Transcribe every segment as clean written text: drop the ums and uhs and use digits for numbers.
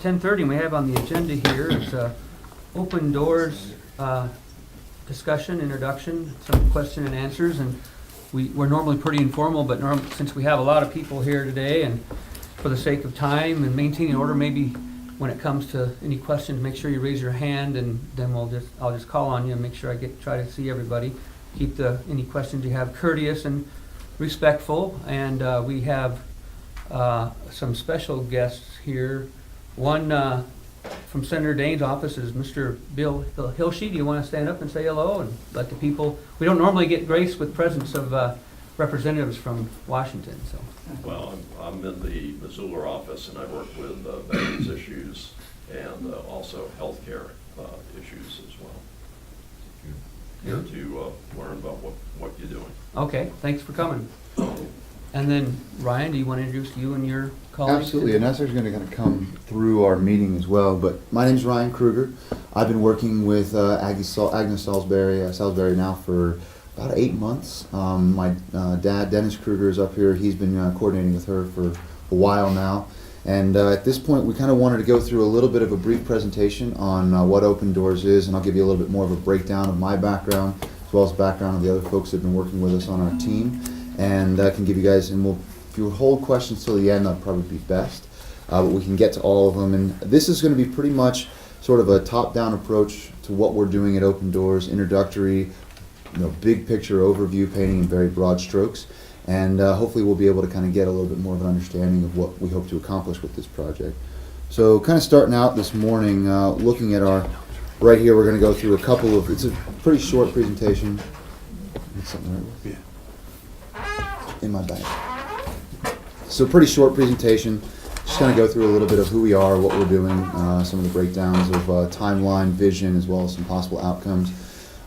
10:30, and we have on the agenda here is open doors discussion, introduction, some question and answers, and we're normally pretty informal, but since we have a lot of people here today, and for the sake of time and maintaining order, maybe when it comes to any questions, make sure you raise your hand, and then I'll just call on you and make sure I try to see everybody. Keep any questions you have courteous and respectful, and we have some special guests here. One from Senator Daines' office is Mr. Bill Hilshe. Do you want to stand up and say hello and let the people? We don't normally get graced with presence of representatives from Washington. So. Well, I'm in the Missoula office, and I work with veterans issues and also healthcare issues as well. Here to learn about what you're doing. Okay, thanks for coming. And then, Ryan, do you want to introduce you and your colleagues? Absolutely, and that's actually going to come through our meeting as well. But my name's Ryan Krueger. I've been working with Agnes Salisbury now for about 8 months. My dad, Dennis Krueger, is up here. He's been coordinating with her for a while now. And at this point, we kind of wanted to go through a little bit of a brief presentation on what Open Doors is, and I'll give you a little bit more of a breakdown of my background, as well as background of the other folks that have been working with us on our team. And I can give you guys, and if you hold questions till the end, that'll probably be best. But we can get to all of them. And this is going to be pretty much sort of a top-down approach to what we're doing at Open Doors, introductory, big picture overview, painting in very broad strokes. And hopefully we'll be able to kind of get a little bit more of an understanding of what we hope to accomplish with this project. So kind of starting out this morning, looking at right here, we're going to go through a couple of, it's a pretty short presentation. Something right with? In my bag. So pretty short presentation, just kind of go through a little bit of who we are, what we're doing, some of the breakdowns of timeline, vision, as well as some possible outcomes.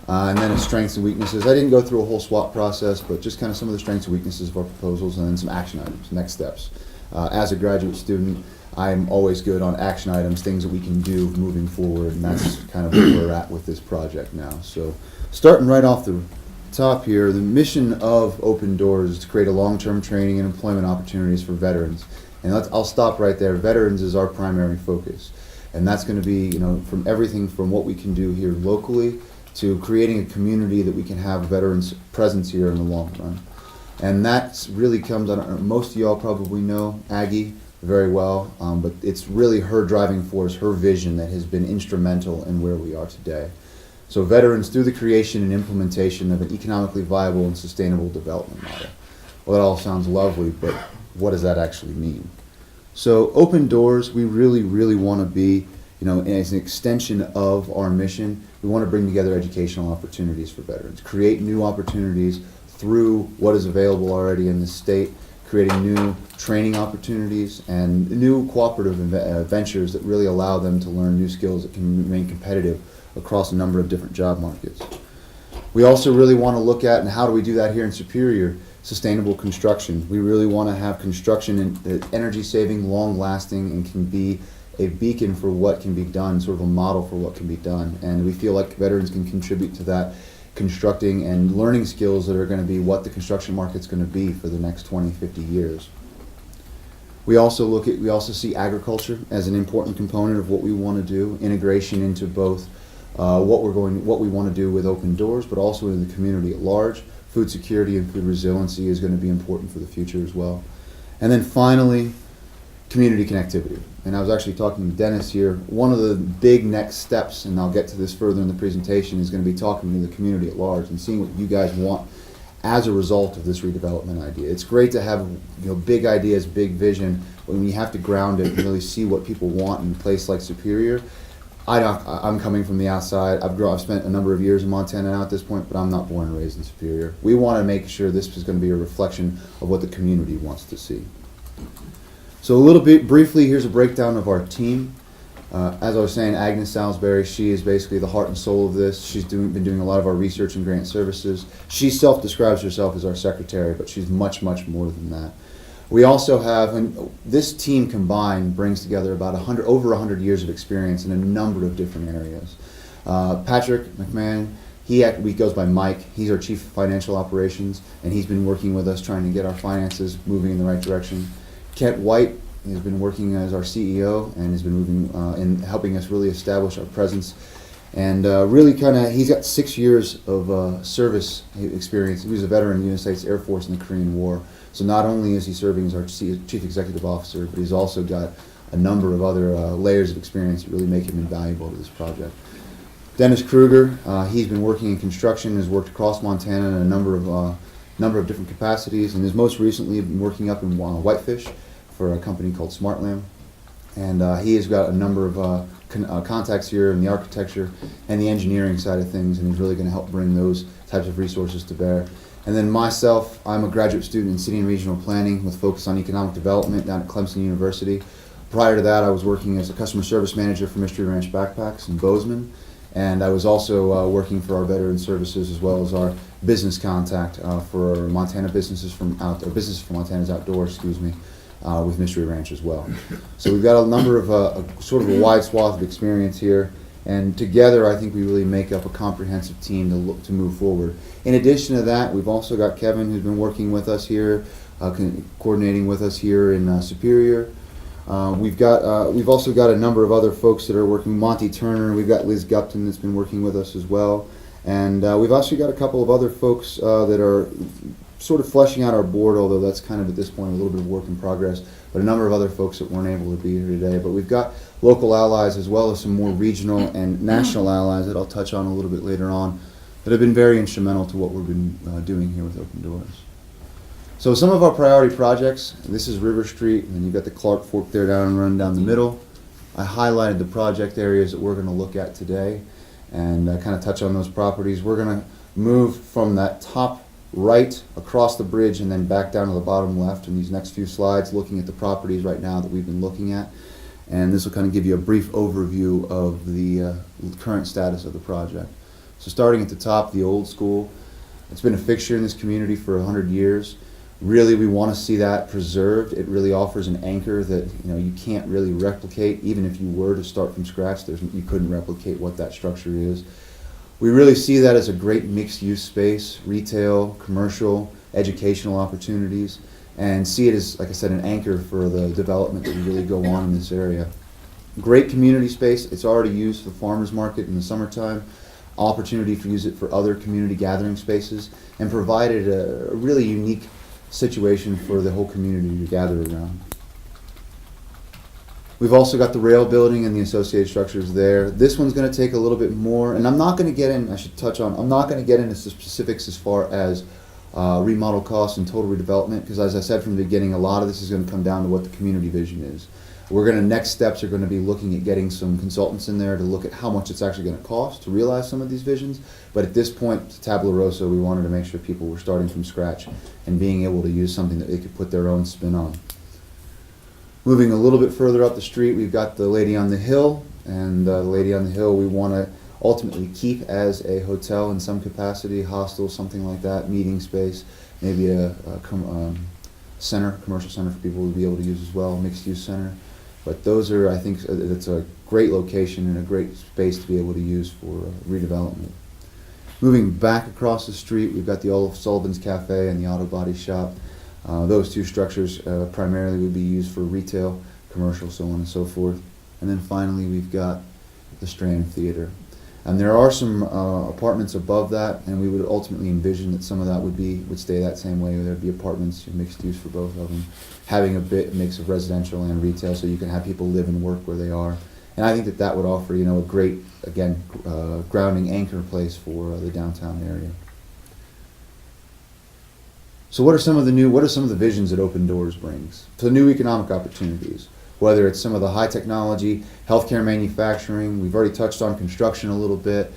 And then strengths and weaknesses. I didn't go through a whole SWOT process, but just kind of some of the strengths and weaknesses of our proposals, and then some action items, next steps. As a graduate student, I'm always good on action items, things that we can do moving forward, and that's kind of where we're at with this project now. So starting right off the top here, the mission of Open Doors is to create a long-term training and employment opportunities for veterans. And I'll stop right there. Veterans is our primary focus. And that's going to be, from everything from what we can do here locally to creating a community that we can have veterans presence here in the long run. And that really comes, most of y'all probably know Aggie very well, but it's really her driving force, her vision that has been instrumental in where we are today. So veterans through the creation and implementation of an economically viable and sustainable development model. Well, that all sounds lovely, but what does that actually mean? So Open Doors, we really, really want to be, as an extension of our mission, we want to bring together educational opportunities for veterans, create new opportunities through what is available already in the state, creating new training opportunities and new cooperative ventures that really allow them to learn new skills that can remain competitive across a number of different job markets. We also really want to look at, and how do we do that here in Superior, sustainable construction. We really want to have construction that's energy saving, long lasting, and can be a beacon for what can be done, sort of a model for what can be done. And we feel like veterans can contribute to that, constructing and learning skills that are going to be what the construction market's going to be for the next 20, 50 years. We also see agriculture as an important component of what we want to do, integration into both what we want to do with Open Doors, but also in the community at large. Food security and food resiliency is going to be important for the future as well. And then finally, community connectivity. And I was actually talking to Dennis here. One of the big next steps, and I'll get to this further in the presentation, is going to be talking to the community at large and seeing what you guys want as a result of this redevelopment idea. It's great to have big ideas, big vision, but when you have to ground it and really see what people want in a place like Superior. I'm coming from the outside. I've spent a number of years in Montana now at this point, but I'm not born and raised in Superior. We want to make sure this is going to be a reflection of what the community wants to see. So a little bit briefly, here's a breakdown of our team. As I was saying, Agnes Salisbury, she is basically the heart and soul of this. She's been doing a lot of our research and grant services. She self-describes herself as our secretary, but she's much, much more than that. We also have, and this team combined brings together about over 100 years of experience in a number of different areas. Patrick McMahon, he goes by Mike. He's our chief of financial operations, and he's been working with us trying to get our finances moving in the right direction. Kent White has been working as our CEO and has been moving in helping us really establish our presence. And really he's got 6 years of service experience. He was a veteran of the United States Air Force in the Korean War. So not only is he serving as our Chief Executive Officer, but he's also got a number of other layers of experience that really make him invaluable to this project. Dennis Krueger, he's been working in construction, has worked across Montana in a number of different capacities, and has most recently been working up in Whitefish for a company called Smartlam. And he has got a number of contacts here in the architecture and the engineering side of things, and he's really going to help bring those types of resources to bear. And then myself, I'm a graduate student in city and regional planning with focus on economic development down at Clemson University. Prior to that, I was working as a customer service manager for Mystery Ranch Backpacks in Bozeman, and I was also working for our veteran services as well as our business contact for Montana businesses from Montana's Outdoors, with Mystery Ranch as well. So we've got a number of sort of a wide swath of experience here, and together I think we really make up a comprehensive team to move forward. In addition to that, we've also got Kevin, who's been working with us here, coordinating with us here in Superior. We've also got a number of other folks that are working. Monty Turner, we've got Liz Gupton that's been working with us as well, and we've also got a couple of other folks that are sort of fleshing out our board, although that's kind of at this point a little bit of work in progress, but a number of other folks that weren't able to be here today. But we've got local allies as well as some more regional and national allies that I'll touch on a little bit later on that have been very instrumental to what we've been doing here with Open Doors. So some of our priority projects, this is River Street, and you've got the Clark Fork there running down the middle. I highlighted the project areas that we're going to look at today and kind of touch on those properties. We're going to move from that top right across the bridge and then back down to the bottom left in these next few slides, looking at the properties right now that we've been looking at. And this will kind of give you a brief overview of the current status of the project. So starting at the top, the old school. It's been a fixture in this community for 100 years. Really, we want to see that preserved. It really offers an anchor that you can't really replicate. Even if you were to start from scratch, you couldn't replicate what that structure is. We really see that as a great mixed-use space, retail, commercial, educational opportunities, and see it as, like I said, an anchor for the development that will really go on in this area. Great community space. It's already used for the farmers market in the summertime. Opportunity to use it for other community gathering spaces, and provided a really unique situation for the whole community to gather around. We've also got the rail building and the associated structures there. This one's going to take a little bit more, and I'm not going to get in, I'm not going to get into specifics as far as remodel costs and total redevelopment, because as I said from the beginning, a lot of this is going to come down to what the community vision is. Next steps are going to be looking at getting some consultants in there to look at how much it's actually going to cost to realize some of these visions. But at this point, tabula rasa, we wanted to make sure people were starting from scratch and being able to use something that they could put their own spin on. Moving a little bit further up the street, we've got the Lady on the Hill, and the Lady on the Hill we want to ultimately keep as a hotel in some capacity, hostel, something like that, meeting space, maybe a commercial center for people to be able to use as well, mixed-use center. But those are, I think, it's a great location and a great space to be able to use for redevelopment. Moving back across the street, we've got the Olaf Sullivan's Cafe and the Auto Body Shop. Those two structures primarily would be used for retail, commercial, so on and so forth. And then finally, we've got the Strand Theater. And there are some apartments above that, and we would ultimately envision that some of that would stay that same way. There'd be apartments, mixed use for both of them, having a mix of residential and retail, so you can have people live and work where they are. And I think that would offer, a great, again, grounding anchor place for the downtown area. So what are some of the visions that Open Doors brings? So new economic opportunities, whether it's some of the high technology, healthcare manufacturing. We've already touched on construction a little bit.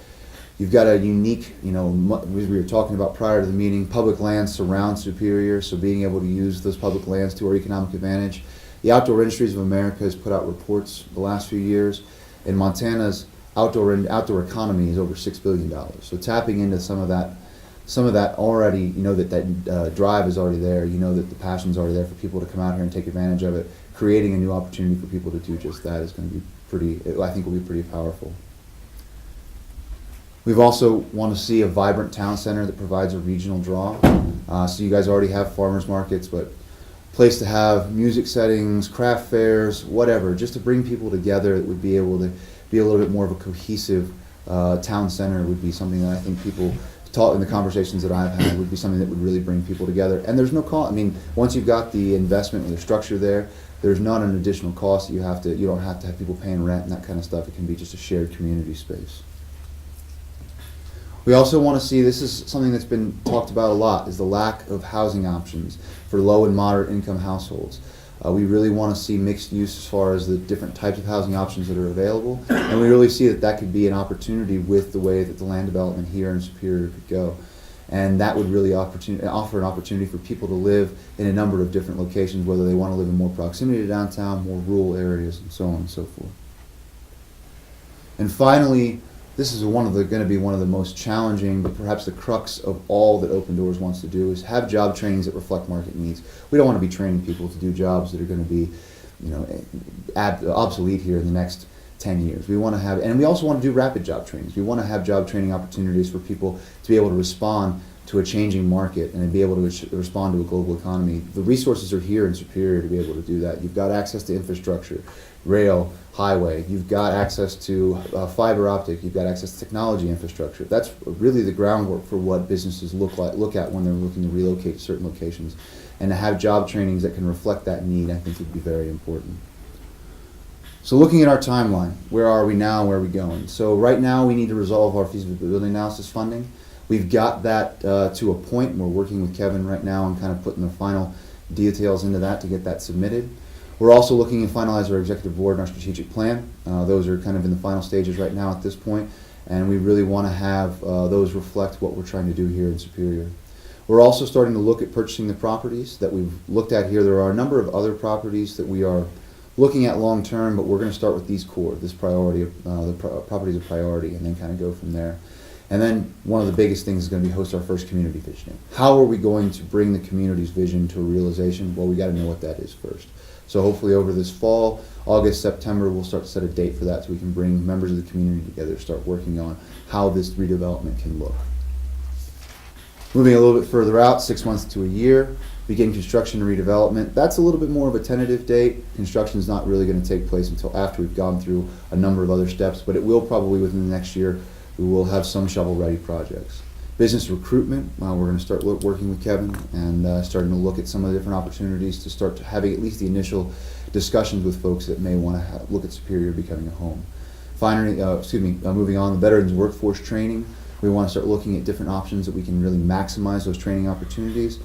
You've got a unique, we were talking about prior to the meeting, public lands surround Superior, so being able to use those public lands to our economic advantage. The Outdoor Industries of America has put out reports the last few years, and Montana's outdoor economy is over $6 billion. So tapping into some of that already, that drive is already there, that the passion's already there for people to come out here and take advantage of it. Creating a new opportunity for people to do just that is going to be I think will be pretty powerful. We've also want to see a vibrant town center that provides a regional draw. So you guys already have farmers markets, but place to have music settings, craft fairs, whatever, just to bring people together that would be able to be a little bit more of a cohesive town center would be something that I think people taught in the conversations that I've had would be something that would really bring people together. And there's no cost. I mean, once you've got the investment and the structure there, there's not an additional cost that you don't have to have people paying rent and that kind of stuff. It can be just a shared community space. We also want to see, this is something that's been talked about a lot, is the lack of housing options for low and moderate income households. We really want to see mixed use as far as the different types of housing options that are available, and we really see that that could be an opportunity with the way that the land development here in Superior could go. And that would really offer an opportunity for people to live in a number of different locations, whether they want to live in more proximity to downtown, more rural areas, and so on and so forth. And finally, this is going to be one of the most challenging, but perhaps the crux of all that Open Doors wants to do, is have job trainings that reflect market needs. We don't want to be training people to do jobs that are going to be, obsolete here in the next 10 years. We want to have, and we also want to do rapid job trainings. We want to have job training opportunities for people to be able to respond to a changing market and be able to respond to a global economy. The resources are here in Superior to be able to do that. You've got access to infrastructure, rail, highway. You've got access to fiber optic. You've got access to technology infrastructure. That's really the groundwork for what businesses look at when they're looking to relocate to certain locations. And to have job trainings that can reflect that need, I think would be very important. So looking at our timeline, where are we now, where are we going? So right now we need to resolve our feasibility analysis funding. We've got that to a point. We're working with Kevin right now and kind of putting the final details into that to get that submitted. We're also looking to finalize our executive board and our strategic plan. Those are kind of in the final stages right now at this point, and we really want to have those reflect what we're trying to do here in Superior. We're also starting to look at purchasing the properties that we've looked at here. There are a number of other properties that we are looking at long term, but we're going to start with these core, this priority, properties of priority, and then kind of go from there. And then one of the biggest things is going to be host our first community visioning. How are we going to bring the community's vision to a realization? Well, we got to know what that is first. So hopefully over this fall, August, September, we'll start to set a date for that so we can bring members of the community together to start working on how this redevelopment can look. Moving a little bit further out, 6 months to a year, begin construction and redevelopment. That's a little bit more of a tentative date. Construction is not really going to take place until after we've gone through a number of other steps, but it will probably within the next year, we will have some shovel-ready projects. Business recruitment, we're going to start working with Kevin and starting to look at some of the different opportunities to start having at least the initial discussions with folks that may want to look at Superior becoming a home. Finally, moving on, the veterans workforce training. We want to start looking at different options that we can really maximize those training opportunities.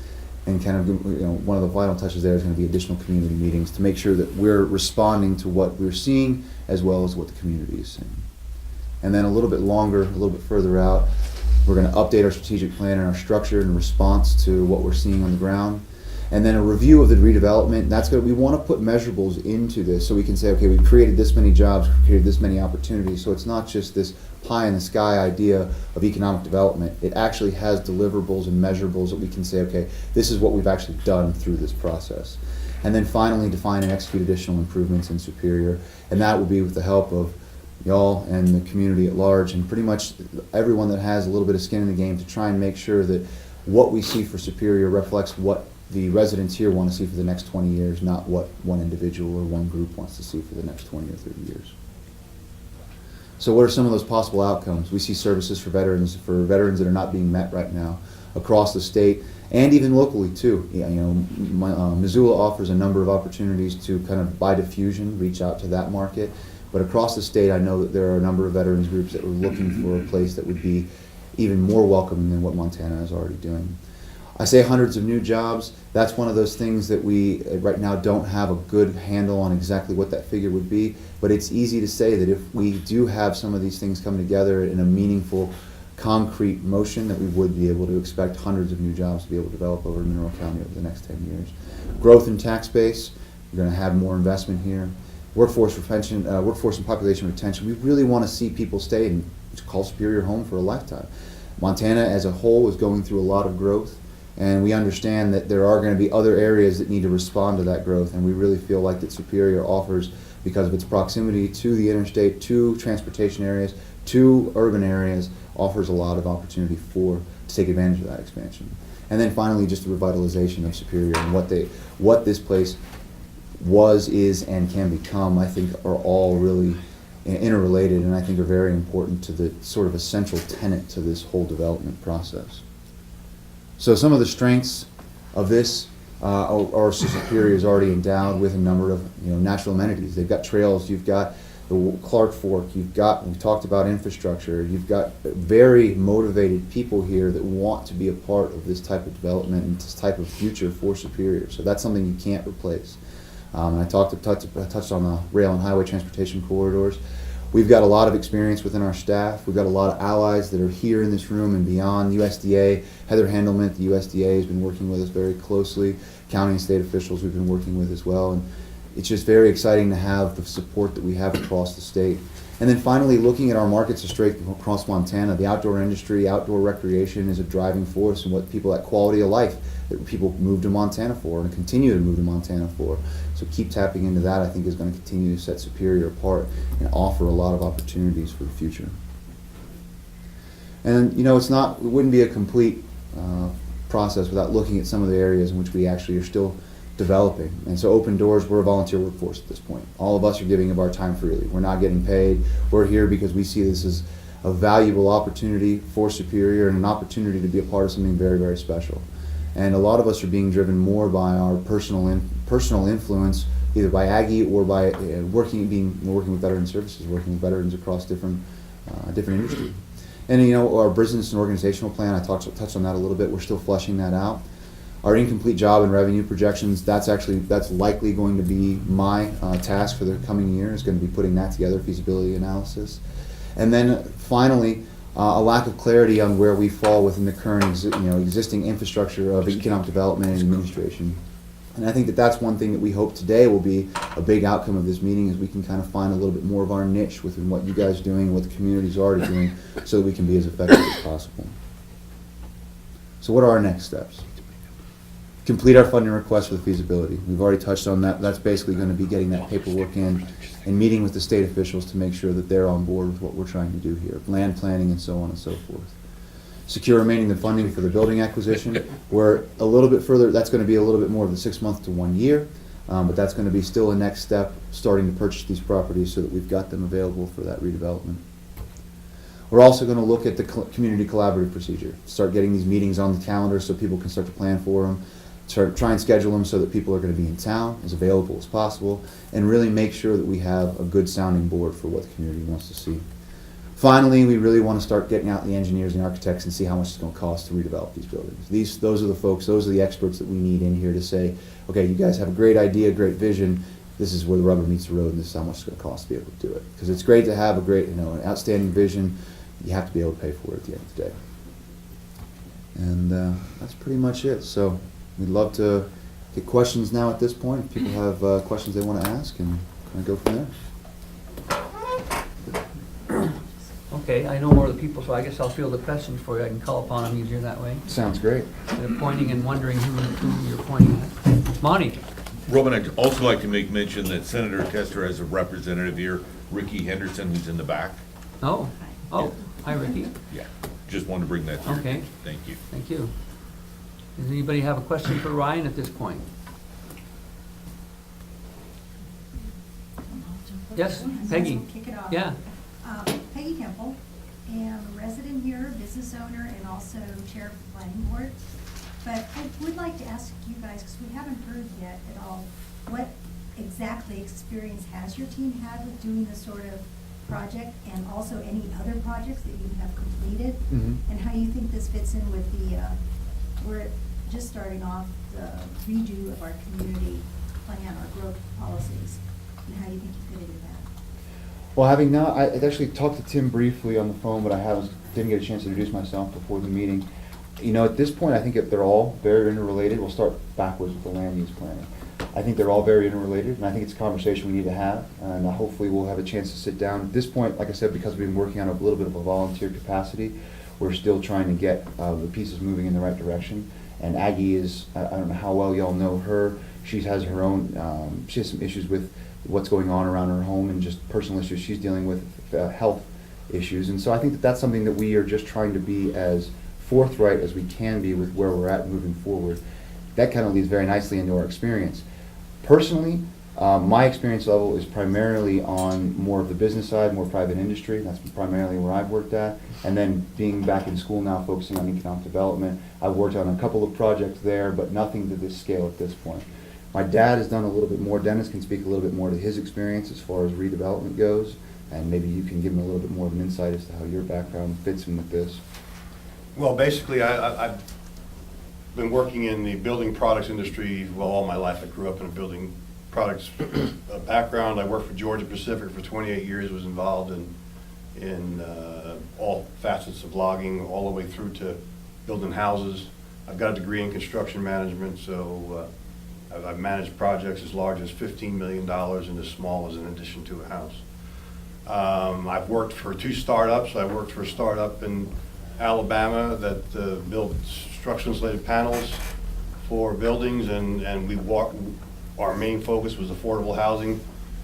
And kind of, one of the final touches there is going to be additional community meetings to make sure that we're responding to what we're seeing as well as what the community is seeing. And then a little bit longer, a little bit further out, we're going to update our strategic plan and our structure in response to what we're seeing on the ground. And then a review of the redevelopment. We want to put measurables into this so we can say, okay, we've created this many jobs, we've created this many opportunities. So it's not just this pie in the sky idea of economic development. It actually has deliverables and measurables that we can say, okay, this is what we've actually done through this process. And then finally, define and execute additional improvements in Superior. And that will be with the help of y'all and the community at large and pretty much everyone that has a little bit of skin in the game to try and make sure that what we see for Superior reflects what the residents here want to see for the next 20 years, not what one individual or one group wants to see for the next 20 or 30 years. So what are some of those possible outcomes? We see services for veterans that are not being met right now across the state and even locally too. Missoula offers a number of opportunities to kind of by diffusion reach out to that market. But across the state, I know that there are a number of veterans groups that are looking for a place that would be even more welcoming than what Montana is already doing. I say hundreds of new jobs. That's one of those things that we right now don't have a good handle on exactly what that figure would be. But it's easy to say that if we do have some of these things come together in a meaningful, concrete motion, that we would be able to expect hundreds of new jobs to be able to develop over Mineral County over the next 10 years. Growth in tax base. We're going to have more investment here. Workforce and population retention. We really want to see people stay and call Superior home for a lifetime. Montana as a whole is going through a lot of growth, and we understand that there are going to be other areas that need to respond to that growth, and we really feel like that Superior offers, because of its proximity to the interstate, to transportation areas, to urban areas, offers a lot of opportunity to take advantage of that expansion. And then finally, just the revitalization of Superior and what this place was, is, and can become, I think are all really interrelated, and I think are very important to the sort of essential tenet to this whole development process. So some of the strengths of this are Superior is already endowed with a number of natural amenities. They've got trails, you've got the Clark Fork, we've talked about infrastructure, you've got very motivated people here that want to be a part of this type of development and this type of future for Superior. So that's something you can't replace. And I touched on the rail and highway transportation corridors. We've got a lot of experience within our staff. We've got a lot of allies that are here in this room and beyond. USDA, Heather Handelman at the USDA has been working with us very closely. County and state officials we've been working with as well. And it's just very exciting to have the support that we have across the state. And then finally, looking at our markets straight across Montana, the outdoor industry, outdoor recreation is a driving force, and what people, that quality of life that people move to Montana for and continue to move to Montana for. So keep tapping into that, I think, is going to continue to set Superior apart and offer a lot of opportunities for the future. And it wouldn't be a complete process without looking at some of the areas in which we actually are still developing. And so Open Doors, we're a volunteer workforce at this point. All of us are giving of our time freely. We're not getting paid. We're here because we see this as a valuable opportunity for Superior and an opportunity to be a part of something very, very special. And a lot of us are being driven more by our personal influence, either by Aggie or by working with veteran services, working with veterans across different industries. And our business and organizational plan, I touched on that a little bit. We're still fleshing that out. Our incomplete job and revenue projections, that's likely going to be my task for the coming year, is going to be putting that together, feasibility analysis. And then finally, a lack of clarity on where we fall within the current existing infrastructure of economic development and administration. And I think that's one thing that we hope today will be a big outcome of this meeting, is we can kind of find a little bit more of our niche within what you guys are doing and what the community's already doing, so that we can be as effective as possible. So what are our next steps? Complete our funding request for the feasibility. We've already touched on that. That's basically going to be getting that paperwork in and meeting with the state officials to make sure that they're on board with what we're trying to do here, land planning and so on and so forth. Secure remaining the funding for the building acquisition. We're a little bit further, that's going to be a little bit more of the 6 months to 1 year, but that's going to be still a next step, starting to purchase these properties so that we've got them available for that redevelopment. We're also going to look at the community collaborative procedure, start getting these meetings on the calendar so people can start to plan for them. Try and schedule them so that people are going to be in town, as available as possible, and really make sure that we have a good sounding board for what the community wants to see. Finally, we really want to start getting out the engineers and architects and see how much it's going to cost to redevelop these buildings. Those are the folks, those are the experts that we need in here to say, okay, you guys have a great idea, great vision, this is where the rubber meets the road, and this is how much it's going to cost to be able to do it. Because it's great to have a great, an outstanding vision, you have to be able to pay for it at the end of the day. And that's pretty much it. So we'd love to get questions now at this point. If people have questions they want to ask, and kind of go from there. Okay, I know more of the people, so I guess I'll field the questions for you. I can call upon them easier that way. Sounds great. Instead of pointing and wondering who you're pointing at. Monty? Roman, I'd also like to make mention that Senator Tester has a representative here, Ricky Henderson, who's in the back. Oh, hi Ricky. Yeah, just wanted to bring that to your Okay. attention. Thank you. Thank you. Does anybody have a question for Ryan at this point? Yes, Peggy. Kick it off. Yeah. Peggy Temple, am a resident here, business owner, and also chair of the planning board. But I would like to ask you guys, because we haven't heard yet at all, what exactly experience has your team had with doing this sort of project, and also any other projects that you have completed? Mm-hmm. And how you think this fits in with the, we're just starting off the redo of our community plan, our growth policies, and how you think you fit into that? Well, having not, I actually talked to Tim briefly on the phone, but didn't get a chance to introduce myself before the meeting. At this point, I think if they're all very interrelated, we'll start backwards with the land use planning. I think they're all very interrelated, and I think it's a conversation we need to have, and hopefully we'll have a chance to sit down. At this point, like I said, because we've been working on a little bit of a volunteer capacity, we're still trying to get the pieces moving in the right direction. And Aggie is, I don't know how well y'all know her, she has her own, she has some issues with what's going on around her home and just personal issues she's dealing with, health issues. And so I think that that's something that we are just trying to be as forthright as we can be with where we're at moving forward. That kind of leads very nicely into our experience. Personally, my experience level is primarily on more of the business side, more private industry. That's primarily where I've worked at. And then being back in school now, focusing on economic development, I've worked on a couple of projects there, but nothing to this scale at this point. My dad has done a little bit more. Dennis can speak a little bit more to his experience as far as redevelopment goes, and maybe you can give him a little bit more of an insight as to how your background fits in with this. Well, basically, I've been working in the building products industry, well, all my life. I grew up in a building products background. I worked for Georgia Pacific for 28 years, was involved in all facets of logging, all the way through to building houses. I've got a degree in construction management, so I've managed projects as large as $15 million and as small as an addition to a house. I've worked for 2 startups. I worked for a startup in Alabama that built structural insulated panels for buildings, and our main focus was affordable housing,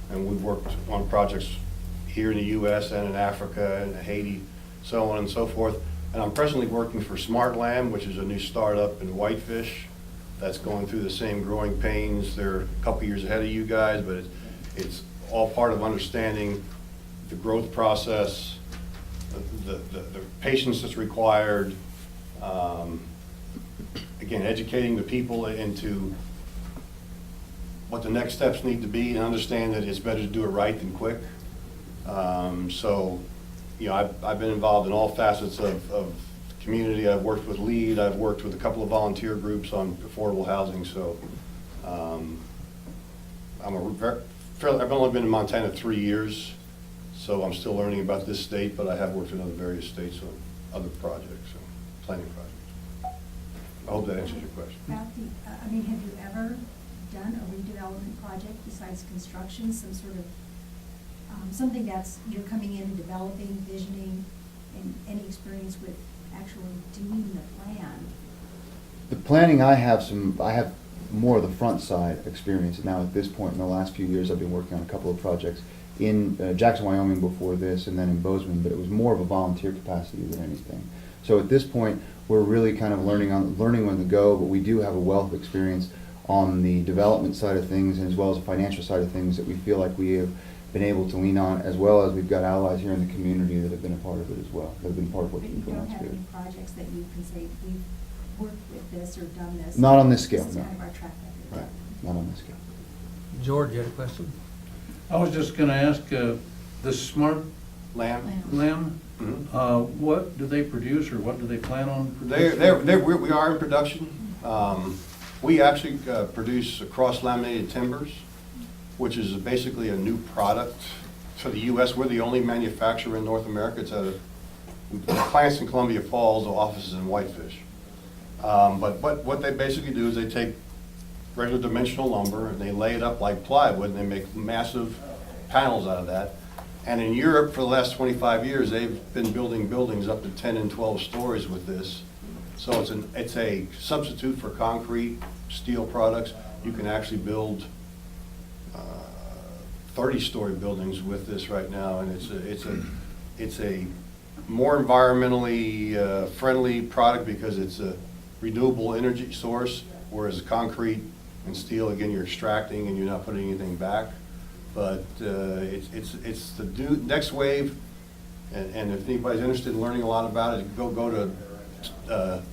and we worked on projects here in the U.S. and in Africa and Haiti, so on and so forth. And I'm presently working for Smart Lamb, which is a new startup in Whitefish that's going through the same growing pains. They're a couple years ahead of you guys, but it's all part of understanding the growth process, the patience that's required, again, educating the people into what the next steps need to be, and understand that it's better to do it right than quick. So, you know, I've been involved in all facets of community. I've worked with LEAD. I've worked with a couple of volunteer groups on affordable housing. So, I've only been in Montana 3 years, so I'm still learning about this state, but I have worked in other various states on other projects, so planning projects. I hope that answers your question. About the, I mean, have you ever done a redevelopment project besides construction, some sort of, something that's, you're coming in and developing, visioning, and any experience with actually doing the plan? The planning, I have more of the front side experience now at this point. In the last few years, I've been working on a couple of projects in Jackson, Wyoming before this, and then in Bozeman, but it was more of a volunteer capacity than anything. So at this point, we're really kind of learning on the go, but we do have a wealth of experience on the development side of things, and as well as the financial side of things that we feel like we have been able to lean on, as well as we've got allies here in the community that have been a part of it as well, that have been part of what's But been you going don't on have here. any projects that you can say, we've worked with this or done this? Not on this scale, This is no. kind of our track record. Right, not on this scale. George, you had a question? I was just gonna ask, the Smart Lamb? Lamb, Mhm. what do they produce, or what do they plan on producing? We are in production. We actually produce cross-laminated timbers, which is basically a new product for the U.S. We're the only manufacturer in North America. It's at plants in Columbia Falls, offices in Whitefish. But what they basically do is they take regular dimensional lumber and they lay it up like plywood, and they make massive panels out of that. And in Europe, for the last 25 years, they've been building buildings up to 10 and 12 stories with this. So it's a substitute for concrete, steel products. You can actually build 30-story buildings with this right now, and it's a more environmentally friendly product because it's a renewable energy source, whereas concrete and steel, again, you're extracting and you're not putting anything back. But it's the next wave, and if anybody's interested in learning a lot about it, go to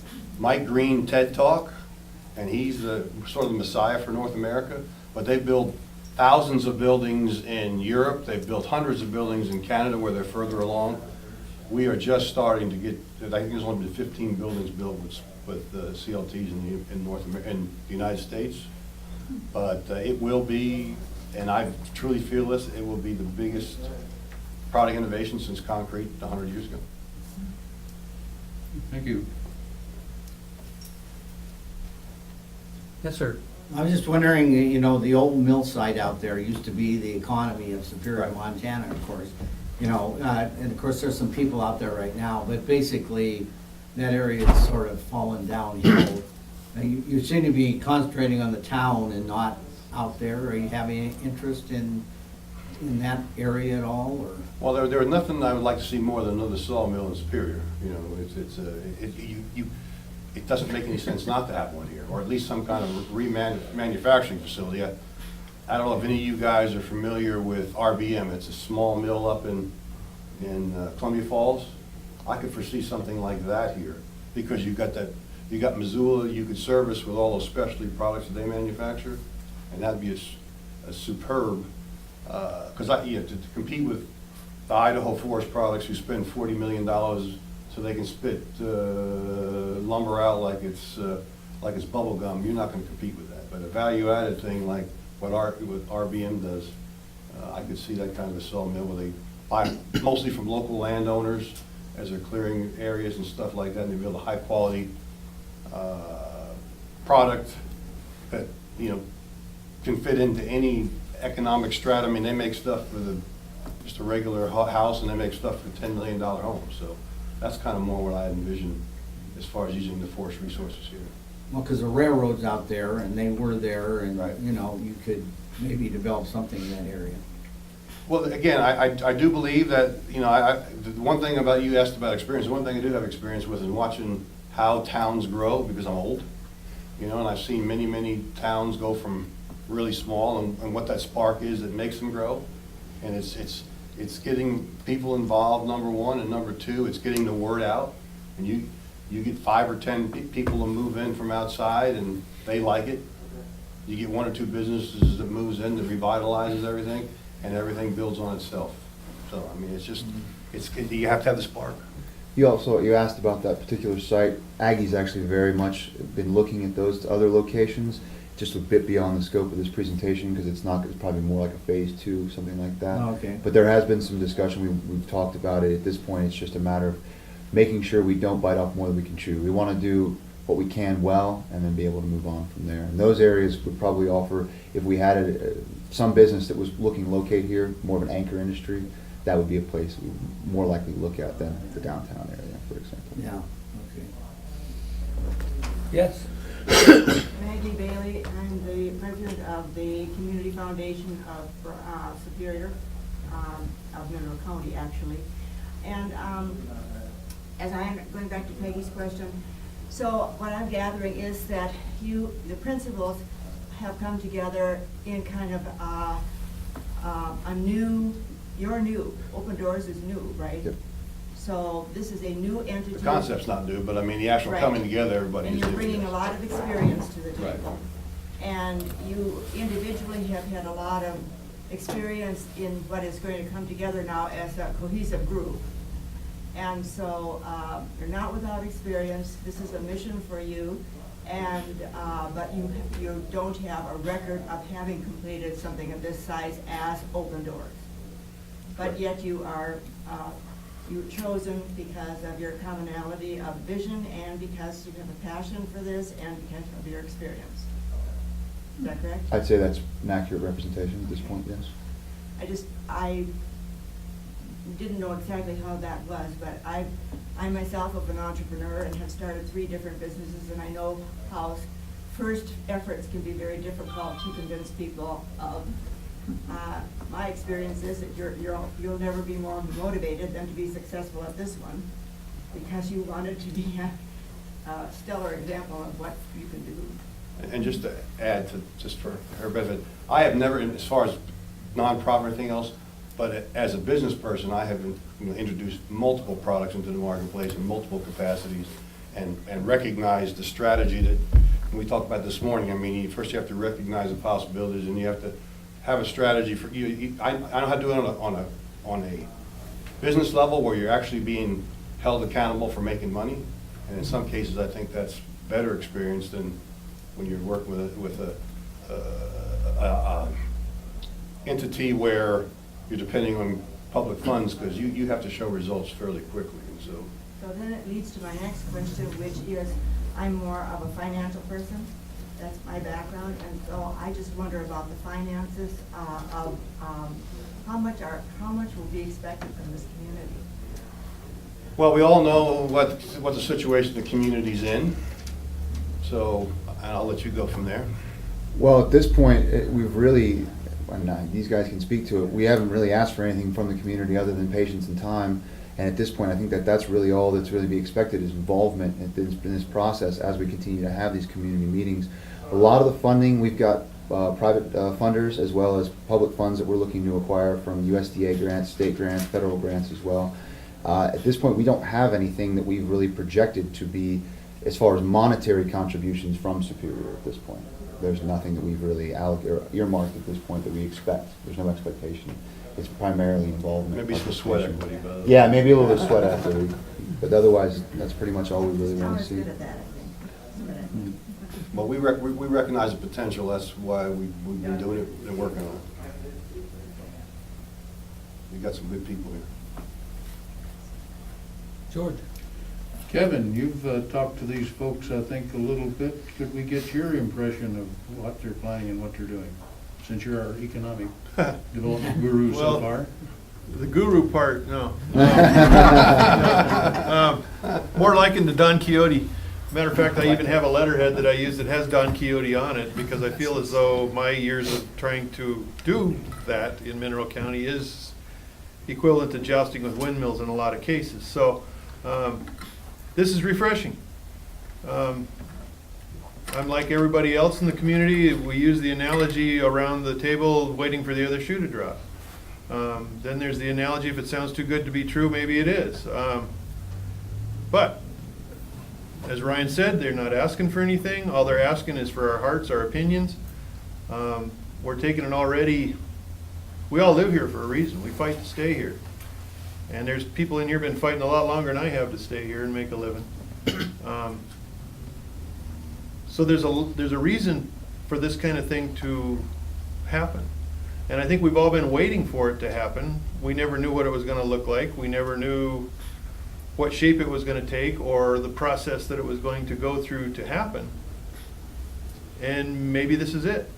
Mike Green TED Talk, and he's sort of the messiah for North America. But they build thousands of buildings in Europe. They've built hundreds of buildings in Canada where they're further along. We are just starting to get, I think there's only been 15 buildings built with CLTs in the United States. But it will be, and I truly feel this, it will be the biggest product innovation since concrete 100 years ago. Thank you. Yes, sir. I was just wondering, you know, the old mill site out there used to be the economy of Superior, Right. Montana, of course. You know, and of course, there's some people out there right now, but basically, that area has sort of fallen downhill. You seem to be concentrating on the town and not out there. Are you having any interest in in that area at all, or? Well, there was nothing I would like to see more than another sawmill in Superior. You know, it doesn't make any sense not to have one here, or at least some kind of manufacturing facility. I don't know if any of you guys are familiar with RBM. It's a small mill up in Columbia Falls. I could foresee something like that here, because you got Missoula you could service with all those specialty products that they manufacture, and that'd be a superb, because to compete with the Idaho Forest Products who spend $40 million so they can spit lumber out like it's bubble gum, you're not going to compete with that. But a value-added thing like what RBM does, I could see that kind of a sawmill where they buy mostly from local landowners as they're clearing areas and stuff like that, and they build a high-quality product that, you know, can fit into any economic strata. I mean, they make stuff for just a regular house, and they make stuff for $10 million homes. So that's kind of more what I envision as far as using the forest resources here. Well, because the railroad's out there, and they were there, and, Right. you know, you could maybe develop something in that area. Well, again, I do believe that, you know, the one thing about, you asked about experience, the one thing I do have experience with is watching how towns grow, because I'm old, you know, and I've seen many, many towns go from really small, and what that spark is that makes them grow. And it's getting people involved, number one, and number two, it's getting the word out. And you get 5 or 10 people to move in from outside, and they like it. You get 1 or 2 businesses that moves in, that revitalizes everything, and everything builds on itself. So, I mean, it's just, you have to have the spark. You asked about that particular site. Aggie's actually very much been looking at those other locations, just a bit beyond the scope of this presentation, because it's probably more like a phase 2, something like that. Oh, okay. But there has been some discussion, we've talked about it. At this point, it's just a matter of making sure we don't bite off more than we can chew. We want to do what we can well, and then be able to move on from there. And those areas would probably offer, if we had some business that was looking to locate here, more of an anchor industry, that would be a place we would more likely look at than the downtown area, for example. Yeah, okay. Yes? Maggie Bailey, I'm the president of the Community Foundation of Superior, of Mineral County, actually. And as I'm going back to Peggy's question, so what I'm gathering is that the principals have come together in kind of you're new, Open Doors is new, right? Yep. So this is a new entity. The concept's not new, but I mean, the actual Right. coming together, everybody And is you're doing bringing it. a lot of experience to the Right. table. And you individually have had a lot of experience in what is going to come together now as a cohesive group. And so, you're not without experience, this is a mission for you, and, but you don't have a record of having completed something of this size as Open Doors. But yet you are, you've chosen because of your commonality of vision, and because you have a passion for this, and because of your experience. Is that correct? I'd say that's an accurate representation at this point, yes. I didn't know exactly how that was, but I myself am an entrepreneur and have started 3 different businesses, and I know how first efforts can be very difficult to convince people of. My experience is that you'll never be more motivated than to be successful at this one, because you wanted to be a stellar example of what you can do. And just to add to, just for her benefit, I have never, as far as nonprofit or anything else, but as a business person, I have introduced multiple products into the marketplace in multiple capacities, and recognized the strategy that we talked about this morning. I mean, first you have to recognize the possibilities, and you have to have a strategy for you. I know how to do it on a business level, where you're actually being held accountable for making money. And in some cases, I think that's better experience than when you're working with a entity where you're depending on public funds, because you have to show results fairly quickly. And So then it leads to my next question, which is, I'm more of a financial person. That's my background, and so I just wonder about the finances of how much will be expected from this community? well, we all know what the situation the community's in. So I'll let you go from there. Well, at this point, we've really and these guys can speak to it, we haven't really asked for anything from the community other than patience and time. And at this point, I think that that's really all that's really be expected is involvement in this process as we continue to have these community meetings. A lot of the funding, we've got private funders as well as public funds that we're looking to acquire from USDA grants, state grants, federal grants as well. At this point, we don't have anything that we've really projected to be as far as monetary contributions from Superior at this point. There's nothing that we've really earmarked at this point that we expect. There's no expectation. It's primarily involvement. Maybe some sweat equity, but. Yeah, maybe a little bit of sweat equity, but otherwise, that's pretty much all we really want to Tower's see. good at that, I think. Well, we recognize the potential, that's why we've been doing it and working on it. We got some good people here. George? Kevin, you've talked to these folks, I think, a little bit. Could we get your impression of what they're planning and what they're doing, since you're our economic development guru so Well, far? The guru part, no. More likened to Don Quixote. Matter of fact, I even have a letterhead that I use that has Don Quixote on it, because I feel as though my years of trying to do that in Mineral County is equivalent to jousting with windmills in a lot of cases. So this is refreshing. I'm like everybody else in the community. We use the analogy around the table waiting for the other shoe to drop. Then there's the analogy, if it sounds too good to be true, maybe it is. But as Ryan said, they're not asking for anything. All they're asking is for our hearts, our opinions. We're taking it already. We all live here for a reason. We fight to stay here. And there's people in here been fighting a lot longer than I have to stay here and make a living. So there's a reason for this kind of thing to happen. And I think we've all been waiting for it to happen. We never knew what it was going to look like. We never knew what shape it was going to take or the process that it was going to go through to happen. And maybe this is it.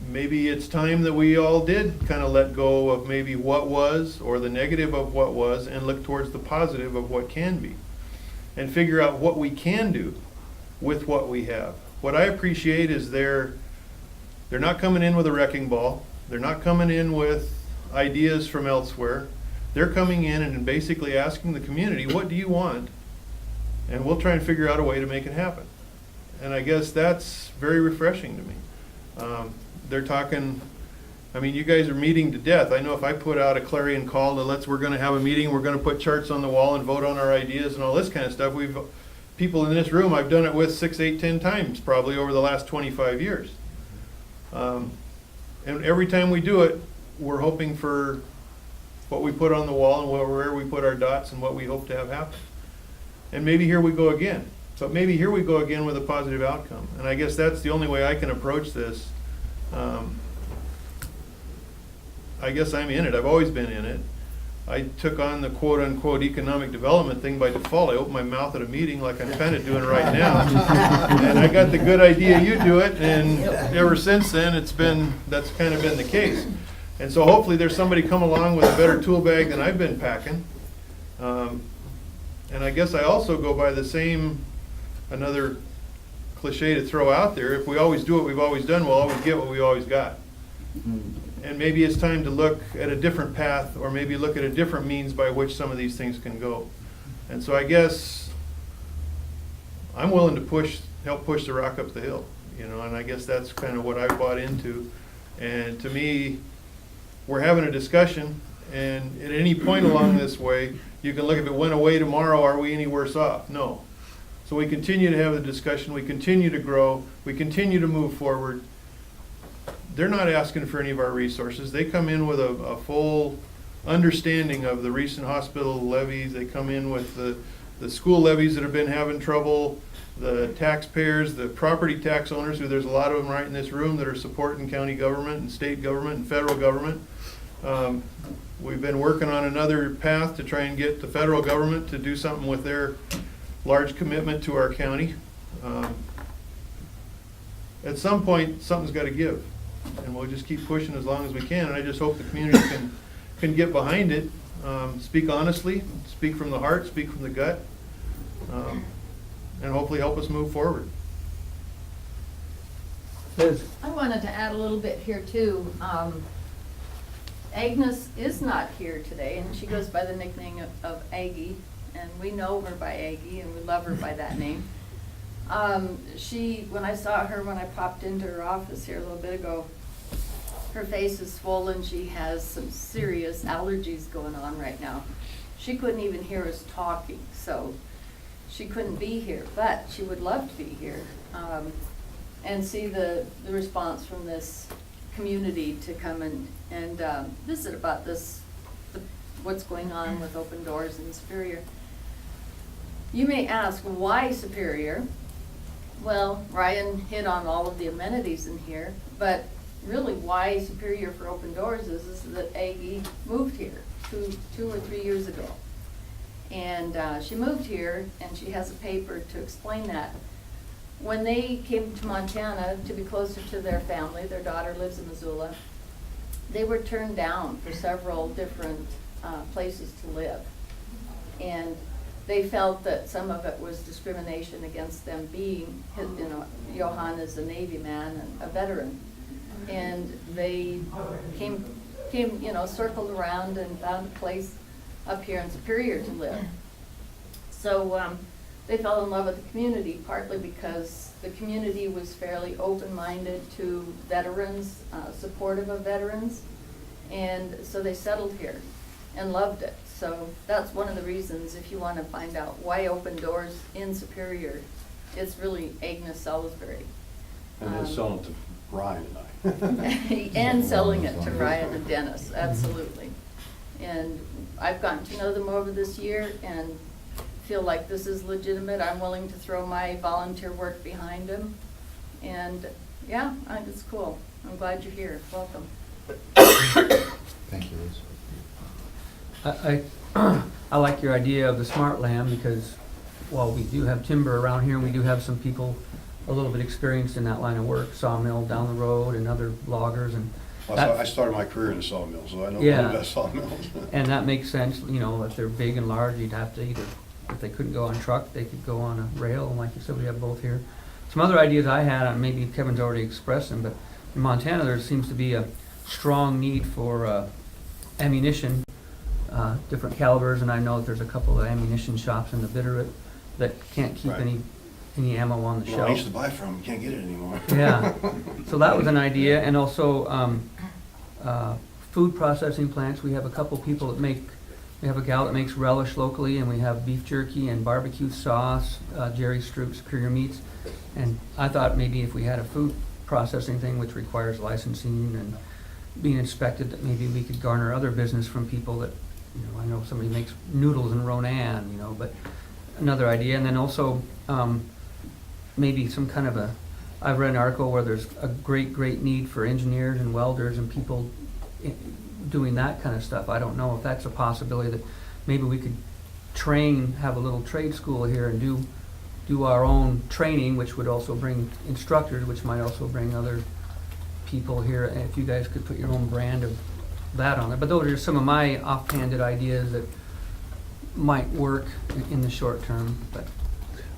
Maybe it's time that we all did kind of let go of maybe what was or the negative of what was and look towards the positive of what can be and figure out what we can do with what we have. What I appreciate is they're not coming in with a wrecking ball. They're not coming in with ideas from elsewhere. They're coming in and basically asking the community, what do you want? And we'll try and figure out a way to make it happen. And I guess that's very refreshing to me. They're talking, I mean, you guys are meeting to death. I know if I put out a clarion call that we're going to have a meeting, we're going to put charts on the wall and vote on our ideas and all this kind of stuff. People in this room, I've done it with 6, 8, 10 times probably over the last 25 years. And every time we do it, we're hoping for what we put on the wall and where we put our dots and what we hope to have happen. And maybe here we go again. So maybe here we go again with a positive outcome. And I guess that's the only way I can approach this. I guess I'm in it. I've always been in it. I took on the quote-unquote economic development thing by default. I opened my mouth at a meeting like I'm kind of doing right now. And I got the good idea you do it, and ever since then, that's kind of been the case. And so hopefully there's somebody come along with a better tool bag than I've been packing. And I guess I also go by the same, another cliche to throw out there, if we always do what we've always done, we'll always get what we always got. And maybe it's time to look at a different path, or maybe look at a different means by which some of these things can go. And so I guess I'm willing to help push the rock up the hill, and I guess that's kind of what I've bought into. And to me, we're having a discussion, and at any point along this way, you can look, if it went away tomorrow, are we any worse off? No. So we continue to have the discussion, we continue to grow, we continue to move forward. They're not asking for any of our resources. They come in with a full understanding of the recent hospital levies. They come in with the school levies that have been having trouble, the taxpayers, the property tax owners, who there's a lot of them right in this room that are supporting county government and state government and federal government. We've been working on another path to try and get the federal government to do something with their large commitment to our county. At some point, something's got to give. And we'll just keep pushing as long as we can. And I just hope the community can get behind it, speak honestly, speak from the heart, speak from the gut, and hopefully help us move forward. Liz? I wanted to add a little bit here too. Agnes is not here today, and she goes by the nickname of Aggie, and we know her by Aggie, and we love her by that name. When I saw her, when I popped into her office here a little bit ago, her face is swollen. She has some serious allergies going on right now. She couldn't even hear us talking, so she couldn't be here, but she would love to be here and see the response from this community to come and visit about what's going on with Open Doors in Superior. You may ask, why Superior? Well, Ryan hit on all of the amenities in here, but really why Superior for Open Doors is that Aggie moved here 2 or 3 years ago. And she moved here, and she has a paper to explain that. When they came to Montana to be closer to their family, their daughter lives in Missoula, they were turned down for several different places to live. And they felt that some of it was discrimination against them being, Johan is a Navy man and a veteran. And they came, circled around and found a place up here in Superior to live. So they fell in love with the community, partly because the community was fairly open-minded to veterans, supportive of veterans, and so they settled here and loved it. So that's one of the reasons, if you want to find out why Open Doors in Superior, it's really Agnes Salisbury. And then selling it to Ryan and I. And selling it to Ryan and Dennis, absolutely. And I've gotten to know them over this year and feel like this is legitimate. I'm willing to throw my volunteer work behind them. And yeah, I think it's cool. I'm glad you're here. Welcome. Thank you, Liz. I like your idea of the smart land because while we do have timber around here and we do have some people a little bit experienced in that line of work, sawmill down the road and other loggers and I started my career in the sawmill, so I know Yeah. the best sawmills. and that makes sense, if they're big and large, you'd have to either, if they couldn't go on truck, they could go on a rail, and like you said, we have both here. Some other ideas I had, and maybe Kevin's already expressed them, but in Montana, there seems to be a strong need for ammunition, different calibers, and I know that there's a couple of ammunition shops in the Bitterroot that can't keep Right. any ammo on the Well, I used to shelf. buy from, you can't get it anymore. Yeah, so that was an idea, and also food processing plants. We have a couple people that we have a gal that makes relish locally, and we have beef jerky and barbecue sauce, Jerry Stroop Superior Meats. And I thought maybe if we had a food processing thing which requires licensing and being inspected, that maybe we could garner other business from people that, I know somebody makes noodles in Ronan, but another idea. And then also maybe some kind of I've read an article where there's a great need for engineers and welders and people doing that kind of stuff. I don't know if that's a possibility that maybe we could have a little trade school here and do our own training, which would also bring instructors, which might also bring other people here. And if you guys could put your own brand of that on it. But those are some of my offhanded ideas that might work in the short term, but.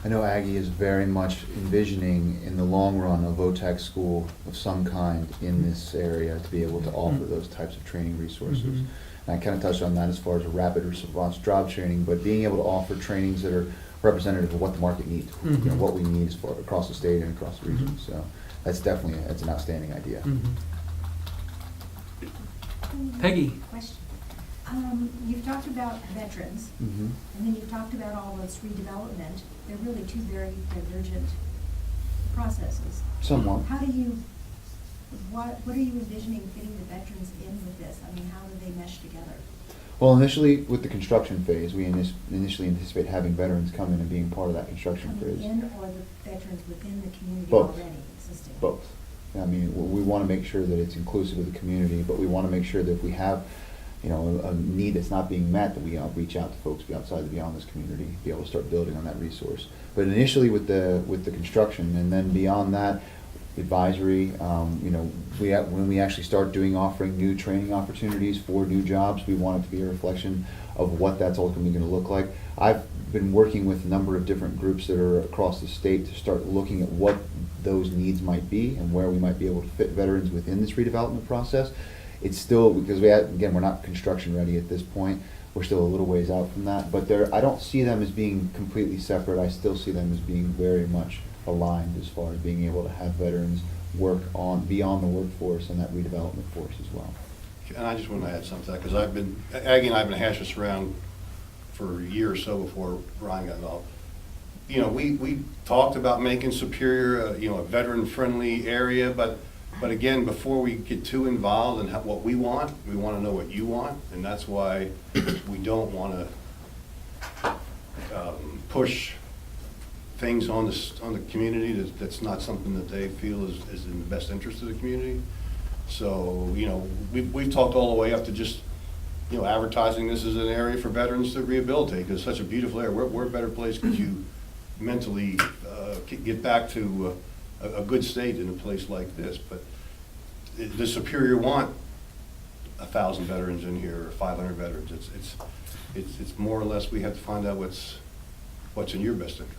I know Aggie is very much envisioning in the long run a VOTEC school of some kind in this area to be able to offer those types of training resources. Mhm. And I kind of touched on that as far as a rapid response job training, but being able to offer trainings that are representative of what the market needs, Mhm. what we need across the state and across the region. Mhm. So that's definitely, that's an outstanding idea. Mhm. Peggy. Question. You've talked about veterans, Mhm. and then you've talked about all this redevelopment. They're really two very divergent processes. Somewhat. How do you, what are you envisioning fitting the veterans in with this? I mean, how do they mesh together? Well, initially, with the construction phase, we initially anticipate having veterans come in and being part of that construction Coming phase. in, or the veterans within the community Both. already existing? Both. I mean, we want to make sure that it's inclusive of the community, but we want to make sure that if we have, a need that's not being met, that we reach out to folks outside beyond this community, be able to start building on that resource. But initially with the construction, and then beyond that, advisory, when we actually start offering new training opportunities for new jobs, we want it to be a reflection of what that's ultimately going to look like. I've been working with a number of different groups that are across the state to start looking at what those needs might be and where we might be able to fit veterans within this redevelopment process. It's still, because again, we're not construction ready at this point. We're still a little ways out from that, but I don't see them as being completely separate. I still see them as being very much aligned as far as being able to have veterans work on beyond the workforce and that redevelopment force as well. And I just want to add something to that, because Aggie and I have been hashing this around for a year or so before Ryan got involved. You know, we talked about making Superior, a veteran-friendly area, but again, before we get too involved in what we want to know what you want, and that's why we don't want to push things on the community that's not something that they feel is in the best interest of the community. So, we've talked all the way up to just, advertising this as an area for veterans to rehabilitate, because it's such a beautiful area. Where a better place could you mentally get back to a good state in a place like this? But the Superior want 1,000 veterans in here, or 500 veterans. It's more or less, we have to find out what's in your best interest.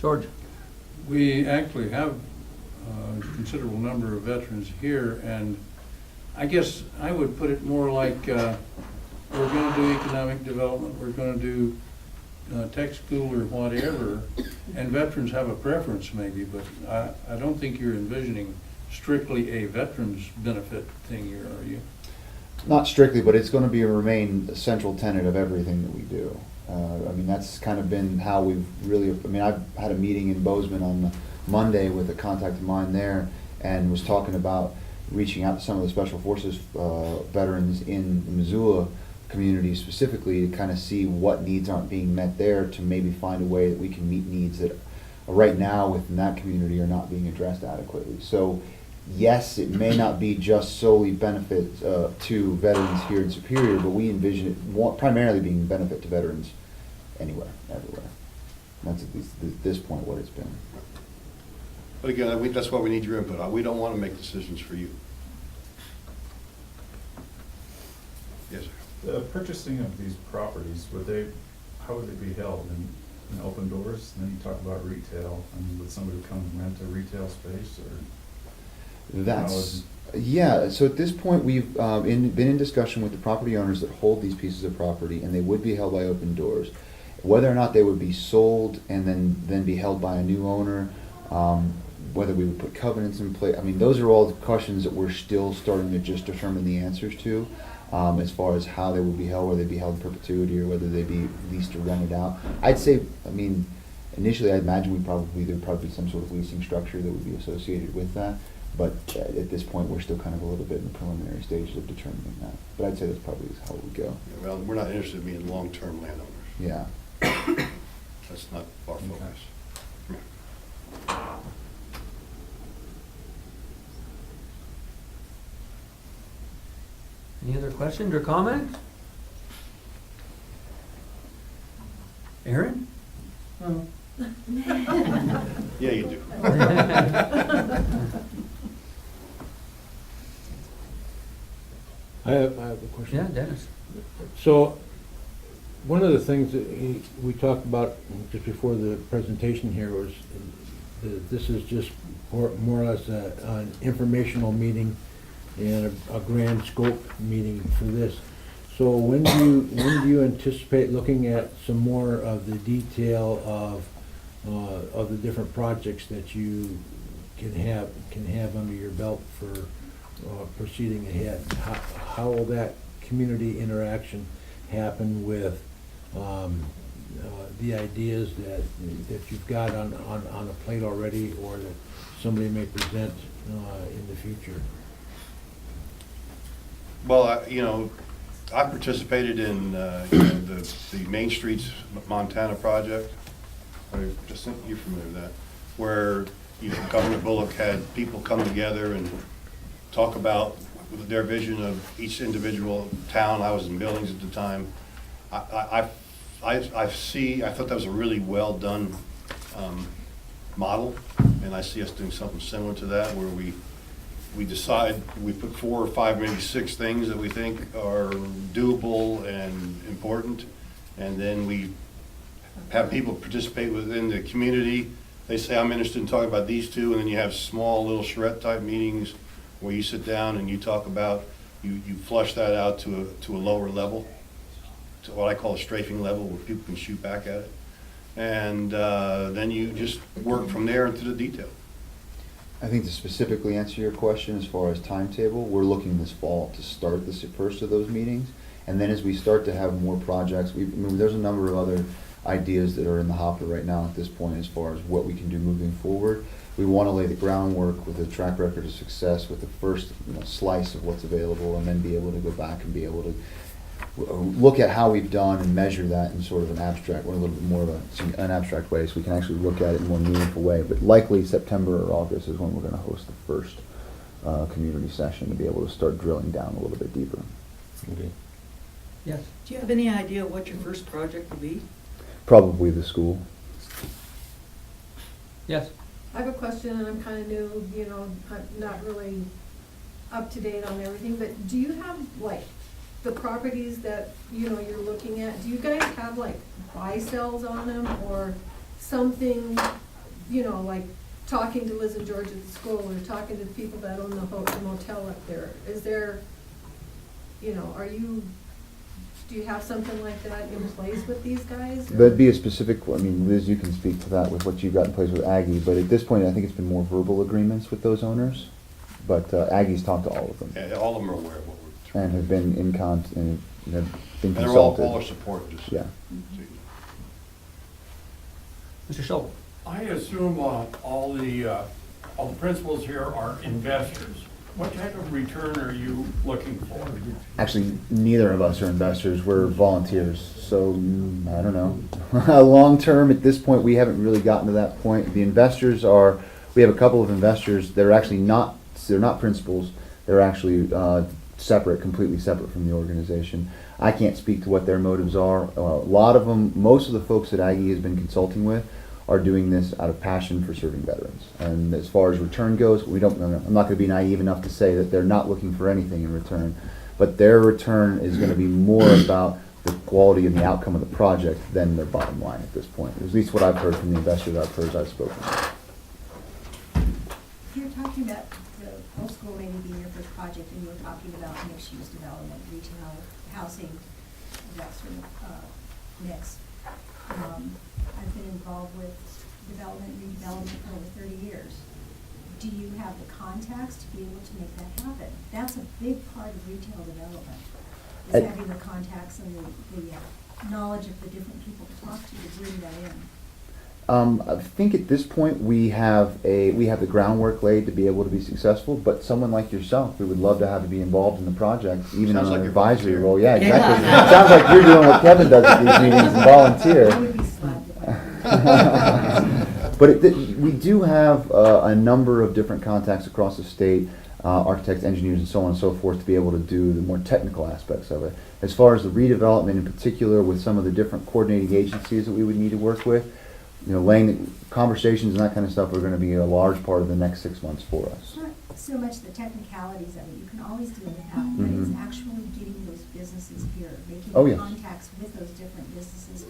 George? We actually have a considerable number of veterans here, and I guess I would put it more like we're going to do economic development, we're going to do tech school or whatever, and veterans have a preference maybe, but I don't think you're envisioning strictly a veterans benefit thing here, are you? Not strictly, but it's going to remain a central tenet of everything that we do. That's kind of been how we've really, I've had a meeting in Bozeman on Monday with a contact of mine there, and was talking about reaching out to some of the Special Forces veterans in the Missoula community specifically to kind of see what needs aren't being met there, to maybe find a way that we can meet needs that right now within that community are not being addressed adequately. So yes, it may not be just solely benefit to veterans here in Superior, but we envision it primarily being benefit to veterans anywhere, everywhere. That's at least at this point what it's been. But again, that's why we need your input. We don't want to make decisions for you. Yes, sir. The purchasing of these properties, how would they be held? In open doors? And then you talk about retail, would somebody come and rent a retail space, or? So at this point, we've been in discussion with the property owners that hold these pieces of property, and they would be held by open doors. Whether or not they would be sold and then be held by a new owner, whether we would put covenants in place, those are all the questions that we're still starting to just determine the answers to, as far as how they would be held, whether they'd be held in perpetuity or whether they'd be leased or rented out. I'd say, initially I'd imagine there'd probably be some sort of leasing structure that would be associated with that. But at this point, we're still kind of a little bit in the preliminary stages of determining that. But I'd say that's probably how it would go. Yeah, well, we're not interested in being long-term landowners. Yeah. That's not our focus. Any other questions or comments? Aaron? Oh. Yeah, you do. I have a question. Yeah, Dennis. So, one of the things that we talked about just before the presentation here was that this is just more or less an informational meeting and a grand scope meeting for this. So when do you anticipate looking at some more of the detail of the different projects that you can have under your belt for proceeding ahead? How will that community interaction happen with the ideas that you've got on a plate already, or that somebody may present in the future? Well, I participated in the Main Streets Montana project. I just think you're familiar with that, where Governor Bullock had people come together and talk about their vision of each individual town. I was in Billings at the time. I thought that was a really well done model, and I see us doing something similar to that, where we put 4 or 5, maybe 6 things that we think are doable and important, and then we have people participate within the community they say, I'm interested in talking about these two, and then you have small little charrette type meetings where you sit down and you talk about, you flush that out to a lower level, to what I call a strafing level, where people can shoot back at it. And then you just work from there into the detail. I think to specifically answer your question as far as timetable, we're looking this fall to start the first of those meetings. And then as we start to have more projects, there's a number of other ideas that are in the hopper right now at this point as far as what we can do moving forward. We want to lay the groundwork with a track record of success with the first slice of what's available, and then be able to go back and be able to look at how we've done and measure that in sort of an abstract, or a little bit more of an abstract way, so we can actually look at it in a more meaningful way. But likely September or August is when we're going to host the first community session to be able to start drilling down a little bit deeper. Okay. Yes. Do you have any idea what your first project will be? Probably the school. Yes. I have a question, and I'm kind of new, I'm not really up to date on everything, but do you have, like, the properties that, you're looking at, do you guys have, like, buy sells on them, or something, like talking to Liz and George at the school, or talking to the people that own the motel up there? Is there, do you have something like that in place with these guys? or- That'd be a specific, Liz, you can speak to that with what you've got in place with Aggie, but at this point, I think it's been more verbal agreements with those owners. But Aggie's talked to all of them. Yeah, all of them are aware of what we're And have been in and have been And they're all consulted. our support, just. Yeah. Mr. Schultz? I assume all the principals here are investors. What type of return are you looking for? Actually, neither of us are investors. We're volunteers. So, I don't know. Long term, at this point, we haven't really gotten to that point. The investors are, we have a couple of investors. They're actually not, they're not principals. They're actually separate, completely separate from the organization. I can't speak to what their motives are. A lot of them, most of the folks that Aggie has been consulting with are doing this out of passion for serving veterans. And as far as return goes, I'm not going to be naive enough to say that they're not looking for anything in return, but their return is going to be more about the quality and the outcome of the project than their bottom line at this point. At least what I've heard from the investors I've spoken to. You're talking about the whole school maybe being your first project, and you were talking about mixed-use development, retail, housing, that sort of mix. I've been involved with development and redevelopment for over 30 years. Do you have the contacts to be able to make that happen? That's a big part of retail development, is having the contacts and the knowledge of the different people to talk to bring that in. I think at this point we have the groundwork laid to be able to be successful, but someone like yourself, we would love to have you be involved in the project, even Sounds on like an you're advisory volunteering. role. Yeah, exactly. It sounds like you're doing what Kevin does at these meetings and volunteer. I would be slapped if I But we do have a number of different contacts across the state, architects, engineers, and so on and so forth, to be able to do the more technical aspects of it. As far as the redevelopment in particular, with some of the different coordinating agencies that we would need to work with, laying the conversations and that kind of stuff are going to be a large part of the next 6 months for us. Not so much the technicalities of it, you can always deal with that, but it's actually getting those businesses here, making Oh, yes. contacts with those different businesses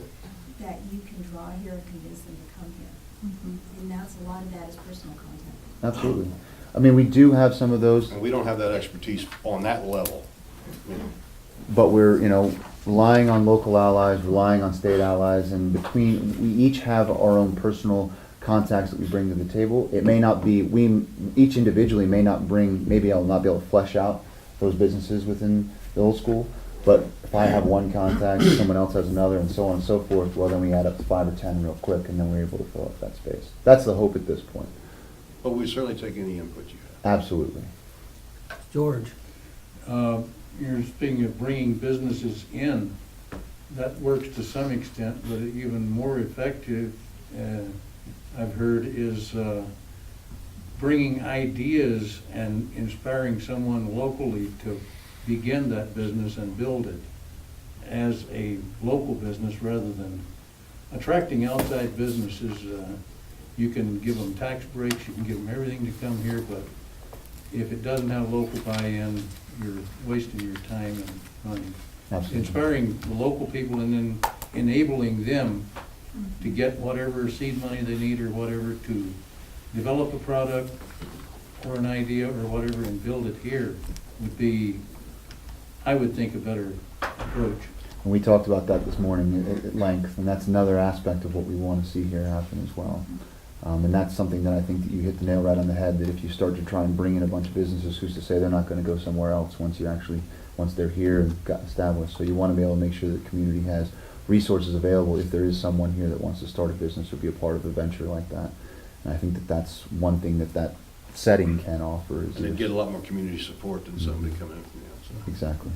that you can draw here and convince them to come here. And that's, a lot of that is personal contact. Absolutely. We do have some of those, And we don't have that expertise on that level. but we're, relying on local allies, relying on state allies, and we each have our own personal contacts that we bring to the table. It may not be, each individually may not bring, maybe I'll not be able to flesh out those businesses within the old school, but if I have one contact, someone else has another, and so on and so forth, well, then we add up to 5 or 10 real quick, and then we're able to fill up that space. That's the hope at this point. But we certainly take any input you have. Absolutely. George? You're speaking of bringing businesses in. That works to some extent, but even more effective, I've heard, is bringing ideas and inspiring someone locally to begin that business and build it as a local business rather than attracting outside businesses. You can give them tax breaks, you can give them everything to come here, but if it doesn't have local buy-in, you're wasting your time and money. Absolutely. Inspiring the local people and then enabling them to get whatever seed money they need or whatever to develop a product or an idea or whatever and build it here would be, I would think, a better approach. And we talked about that this morning at length, and that's another aspect of what we want to see here happen as well. And that's something that I think that you hit the nail right on the head, that if you start to try and bring in a bunch of businesses, who's to say they're not going to go somewhere else once they're here and got established. So you want to be able to make sure that the community has resources available if there is someone here that wants to start a business or be a part of a venture like that. And I think that that's one thing that setting can offer. And they'd get a lot more community support than somebody coming in from the outside. Exactly.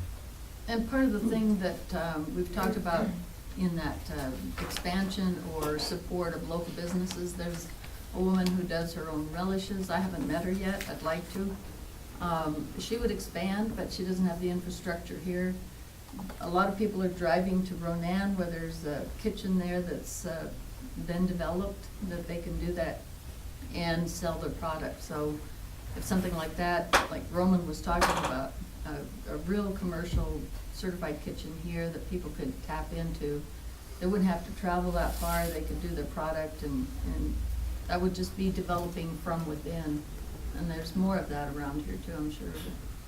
And part of the thing that we've talked about in that expansion or support of local businesses, there's a woman who does her own relishes. I haven't met her yet. I'd like to. She would expand, but she doesn't have the infrastructure here. A lot of people are driving to Ronan where there's a kitchen there that's been developed, that they can do that and sell their product. So if something like that, like Roman was talking about, a real commercial certified kitchen here that people could tap into, they wouldn't have to travel that far, they could do their product, and that would just be developing from within. And there's more of that around here too, I'm sure.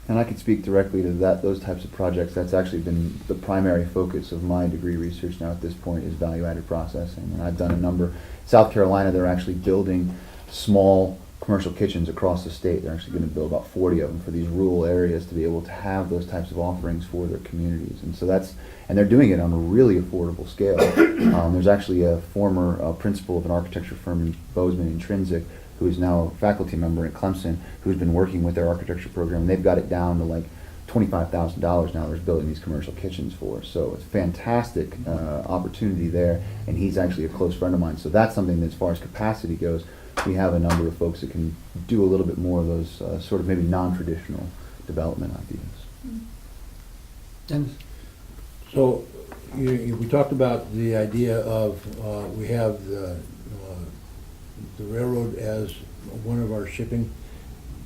And I could speak directly to those types of projects. That's actually been the primary focus of my degree research now at this point, is value-added processing. And I've done a number. South Carolina, they're actually building small commercial kitchens across the state. They're actually going to build about 40 of them for these rural areas to be able to have those types of offerings for their communities. And so and they're doing it on a really affordable scale. There's actually a former principal of an architecture firm in Bozeman, Intrinsic, who is now a faculty member at Clemson, who's been working with their architecture program. They've got it down to like $25,000 now they're building these commercial kitchens for. So it's a fantastic opportunity there, and he's actually a close friend of mine. So that's something that, as far as capacity goes, we have a number of folks that can do a little bit more of those sort of maybe non-traditional development ideas. Dennis? So we talked about the idea of, we have the railroad as one of our shipping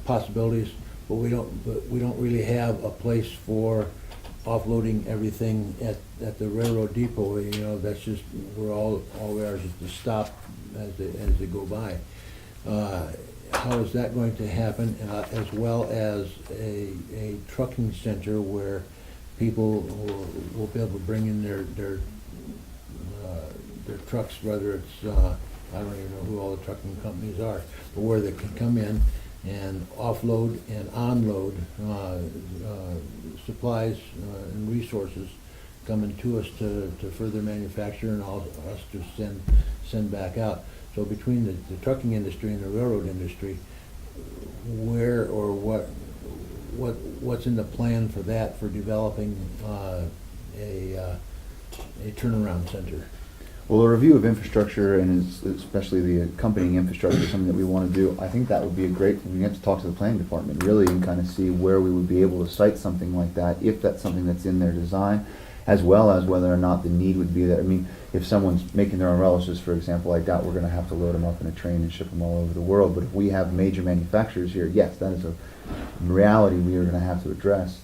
possibilities, but we don't really have a place for offloading everything at the railroad depot. You know, that's just, we're all we are is just to stop as they go by. How is that going to happen, as well as a trucking center where people will be able to bring in their trucks, whether it's I don't even know who all the trucking companies are, but where they can come in and offload and onload supplies and resources coming to us to further manufacture, and also us to send back out. So between the trucking industry and the railroad industry, where or what's in the plan for that, for developing a turnaround center? Well, a review of infrastructure, and especially the accompanying infrastructure, is something that we want to do. I think that would be a great thing. We have to talk to the planning department really and kind of see where we would be able to site something like that, if that's something that's in their design, as well as whether or not the need would be there. I mean, if someone's making their own relishes, for example, I doubt we're going to have to load them up in a train and ship them all over the world. But if we have major manufacturers here, yes, that is a reality we are going to have to address.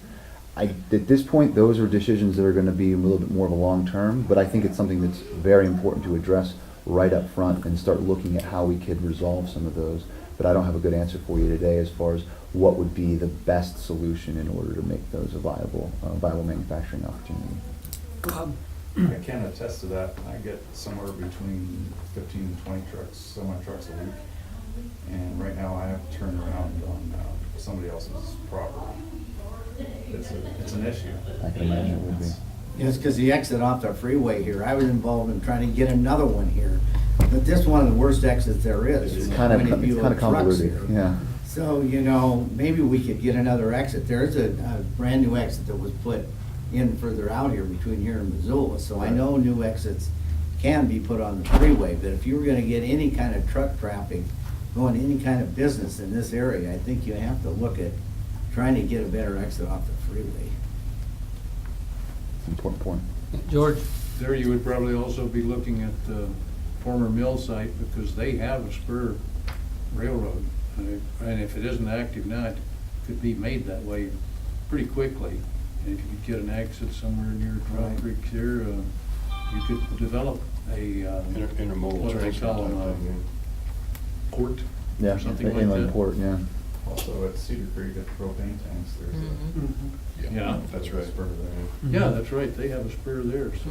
At this point, those are decisions that are going to be a little bit more of a long term, but I think it's something that's very important to address right up front and start looking at how we could resolve some of those. But I don't have a good answer for you today as far as what would be the best solution in order to make those a viable manufacturing opportunity. I can attest to that. I get somewhere between 15 and 20 trucks, semi-trucks a week. And right now I have to turn around on somebody else's property. It's an issue. I can imagine it would be. Yes, because the exit off the freeway here, I was involved in trying to get another one here. But this is one of the worst exits there is. It's kind of convoluted, yeah. So, you know, maybe we could get another exit. There's a brand new exit that was put in further out here between here and Missoula. So I know new exits can be put on the freeway, but if you were gonna get any kind of truck traffic going any kind of business in this area, I think you have to look at trying to get a better exit off the freeway. Important point. George? There you would probably also be looking at the former mill site, because they have a spur railroad. And if it isn't active now, it could be made that way pretty quickly. And if you could get an exit somewhere near Dry Creek here, you could develop Intermodal what do they transfer call type them, thing, port? Yeah, Something the like inland that. port, yeah. Also at Cedar Creek at the propane tanks, there's a. Yeah. That's right. Spur there. Yeah, that's right, they have a spur there, so.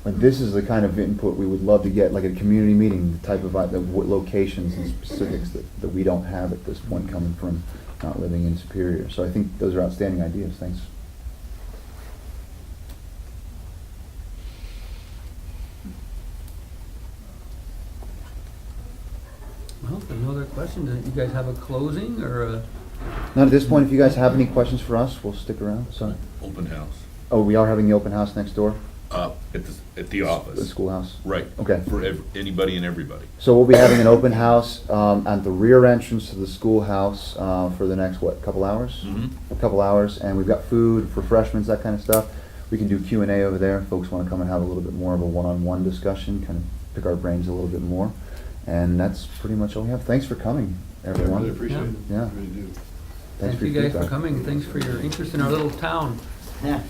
Like, this is the kind of input we would love to get, like a community meeting, the type of, locations and specifics that we don't have at this point coming from not living in Superior. So I think those are outstanding ideas, thanks. Well, if there's no other questions, you guys have a closing or a? Now, at this point, if you guys have any questions for us, we'll stick around, so. Open house, Oh, we are having the open house next door, at the office. the schoolhouse? Right. Okay. For anybody and everybody. So we'll be having an open house at the rear entrance to the schoolhouse for the next, couple hours? Mhm. A couple hours, and we've got food, refreshments, that kind of stuff. We can do Q&A over there. Folks want to come and have a little bit more of a one-on-one discussion, kind of pick our brains a little bit more. And that's pretty much all we have. Thanks for coming, I everyone. really appreciate it. Yeah. Really do. Thanks Thank you your guys for feedback. coming, thanks for your interest in our little town. Yeah.